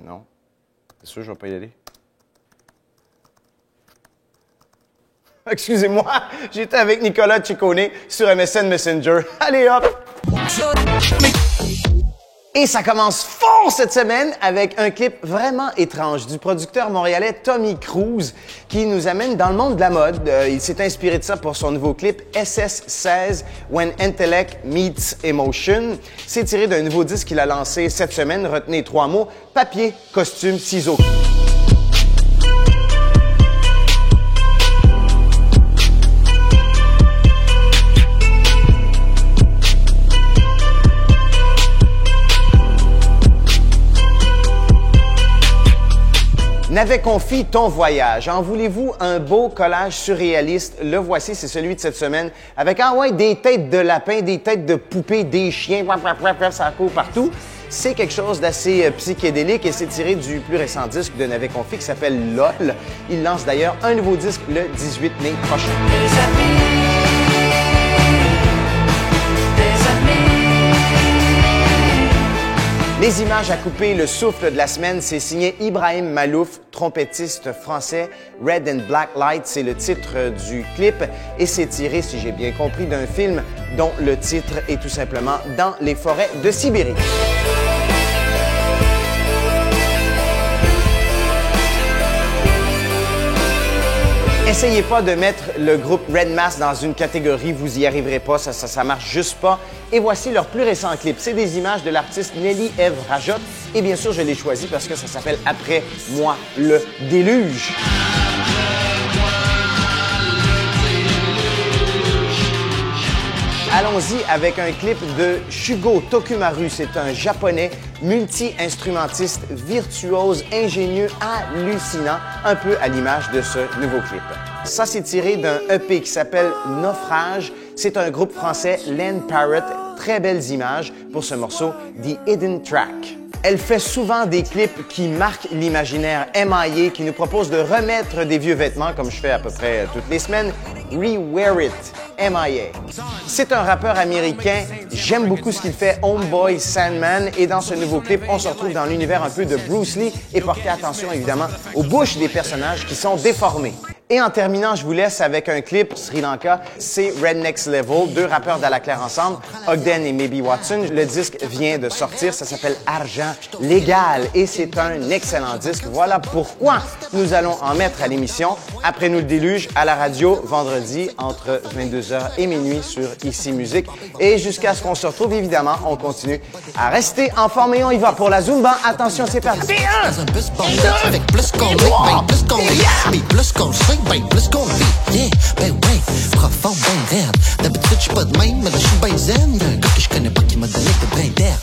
Non. C'est sûr, je vais pas y aller. Excusez-moi, j'étais avec Nicolas Ciccone sur MSN Messenger. Allez hop! Et ça commence fort cette semaine avec un clip vraiment étrange du producteur montréalais Tommy Cruise qui nous amène dans le monde de la mode. Il s'est inspiré de ça pour son nouveau clip SS16 When Intellect Meets Emotion. C'est tiré d'un nouveau disque qu'il a lancé cette semaine. Retenez 3 mots: papier, costume, ciseaux. N'avait confié ton voyage. En voulez-vous un beau collage surréaliste? Le voici, c'est celui de cette semaine, avec des têtes de lapin, des têtes de poupées, des chiens, ça court partout. C'est quelque chose d'assez psychédélique et c'est tiré du plus récent disque de N'avait confié qui s'appelle LOL. Il lance d'ailleurs un nouveau disque le 18 mai prochain. Les images à couper, le souffle de la semaine, c'est signé Ibrahim Malouf, trompettiste français. Red and Black Light, c'est le titre du clip et c'est tiré, si j'ai bien compris, d'un film dont le titre est tout simplement Dans les forêts de Sibérie. Essayez pas de mettre le groupe Red Mass dans une catégorie, vous y arriverez pas, ça marche juste pas. Et voici leur plus récent clip. C'est des images de l'artiste Nelly Ève Rajot. Et bien sûr, je l'ai choisi parce que ça s'appelle Après moi le déluge. Allons-y avec un clip de Shugo Tokumaru. C'est un japonais multi-instrumentiste, virtuose, ingénieux, hallucinant, un peu à l'image de ce nouveau clip. Ça, c'est tiré d'un EP qui s'appelle Naufrage. C'est un groupe français, Len Parrott. Très belles images pour ce morceau, The Hidden Track. Elle fait souvent des clips qui marquent l'imaginaire. MIA, qui nous propose de remettre des vieux vêtements, comme je fais à peu près toutes les semaines. Rewear It, MIA. C'est un rappeur américain. J'aime beaucoup ce qu'il fait, Homeboy Sandman. Et dans ce nouveau clip, on se retrouve dans l'univers un peu de Bruce Lee. Et portez attention, évidemment, aux bouches des personnages qui sont déformés. Et en terminant, je vous laisse avec un clip Sri Lanka. C'est Red Next Level, 2 rappeurs d'Alaclaire ensemble, Ogden et Maybe Watson. Le disque vient de sortir, ça s'appelle Argent Légal et c'est un excellent disque. Voilà pourquoi nous allons en mettre à l'émission Après nous le déluge à la radio vendredi entre 22h et minuit sur Ici Musique. Et jusqu'à ce qu'on se retrouve, évidemment, on continue à rester en forme et on y va pour la Zumba. Attention, c'est parti. Avec plus qu'on lit, ben plus qu'on lit, plus qu'on swing, ben plus qu'on vit. Yeah, ben ouais, profond, ben raide. D'habitude, j'suis pas de même, mais là, j'suis ben zen. Y'a un gars que j'connais pas qui m'a donné de brin d'air.